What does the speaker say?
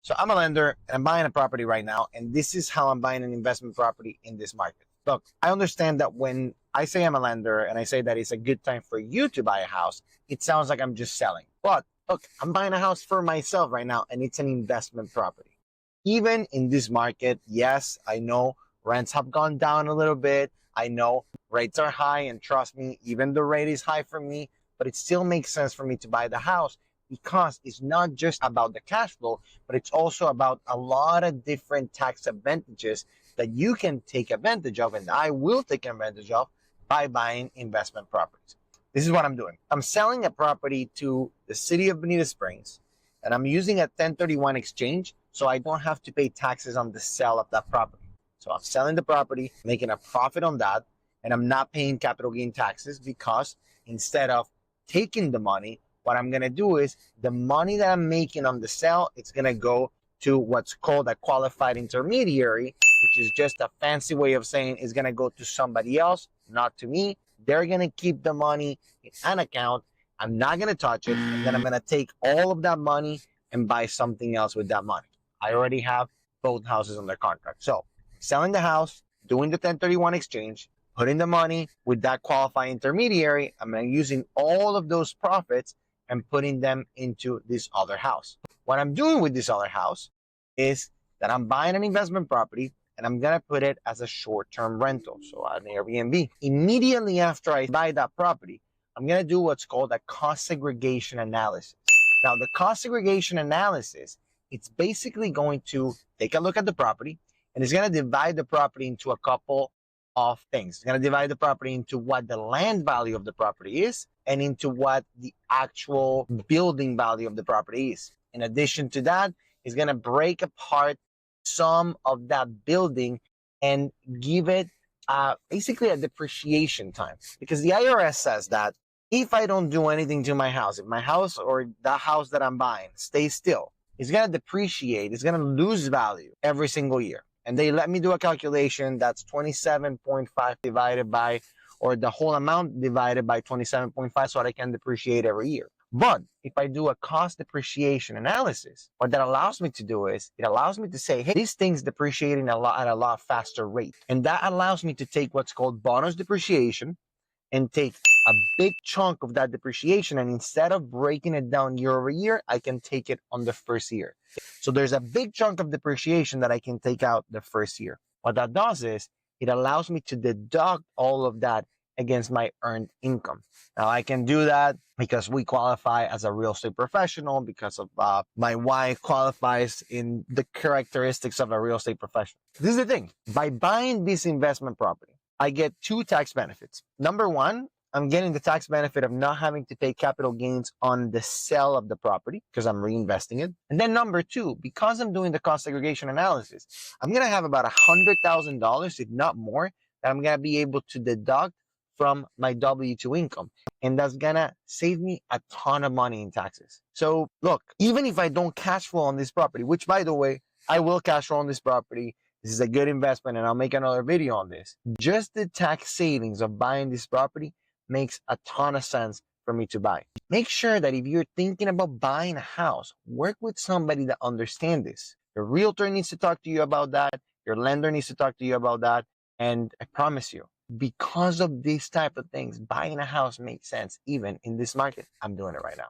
So I'm a lender and I'm buying a property right now, and this is how I'm buying an investment property in this market. Look, I understand that when I say I'm a lender and I say that it's a good time for you to buy a house, it sounds like I'm just selling. But look, I'm buying a house for myself right now, and it's an investment property. Even in this market, yes, I know rents have gone down a little bit. I know rates are high, and trust me, even the rate is high for me, but it still makes sense for me to buy the house because it's not just about the cash flow, but it's also about a lot of different tax advantages that you can take advantage of, and I will take advantage of by buying investment properties. This is what I'm doing. I'm selling a property to the city of Bonita Springs, and I'm using a 1031 exchange so I don't have to pay taxes on the sale of that property. So I'm selling the property, making a profit on that, and I'm not paying capital gain taxes because instead of taking the money, what I'm going to do is the money that I'm making on the sale, it's going to go to what's called a qualified intermediary, which is just a fancy way of saying it's going to go to somebody else, not to me. They're going to keep the money in an account. I'm not going to touch it. And then I'm going to take all of that money and buy something else with that money. I already have both houses under contract. So selling the house, doing the 1031 exchange, putting the money with that qualified intermediary, I'm using all of those profits and putting them into this other house. What I'm doing with this other house is that I'm buying an investment property and I'm going to put it as a short-term rental, so an Airbnb. Immediately after I buy that property, I'm going to do what's called a cost segregation analysis. Now, the cost segregation analysis, it's basically going to take a look at the property, and it's going to divide the property into a couple of things. It's going to divide the property into what the land value of the property is and into what the actual building value of the property is. In addition to that, it's going to break apart some of that building and give it basically a depreciation time. Because the IRS says that if I don't do anything to my house, if my house or the house that I'm buying stays still, it's going to depreciate, it's going to lose value every single year. And they let me do a calculation that's 27.5 divided by, or the whole amount divided by 27.5 so that I can depreciate every year. But if I do a cost depreciation analysis, what that allows me to do is it allows me to say, hey, this thing's depreciating at a lot faster rate. And that allows me to take what's called bonus depreciation and take a big chunk of that depreciation. And instead of breaking it down year over year, I can take it on the first year. So there's a big chunk of depreciation that I can take out the first year. What that does is it allows me to deduct all of that against my earned income. Now I can do that because we qualify as a real estate professional, because of my wife qualifies in the characteristics of a real estate professional. This is the thing. By buying this investment property, I get two tax benefits. Number one, I'm getting the tax benefit of not having to pay capital gains on the sale of the property because I'm reinvesting it. And then number two, because I'm doing the cost segregation analysis, I'm going to have about $100,000, if not more, that I'm going to be able to deduct from my W-2 income. And that's going to save me a ton of money in taxes. So look, even if I don't cash flow on this property, which by the way, I will cash flow on this property. This is a good investment and I'll make another video on this. Just the tax savings of buying this property makes a ton of sense for me to buy. Make sure that if you're thinking about buying a house, work with somebody that understands this. Your realtor needs to talk to you about that. Your lender needs to talk to you about that. And I promise you, because of these type of things, buying a house makes sense even in this market. I'm doing it right now.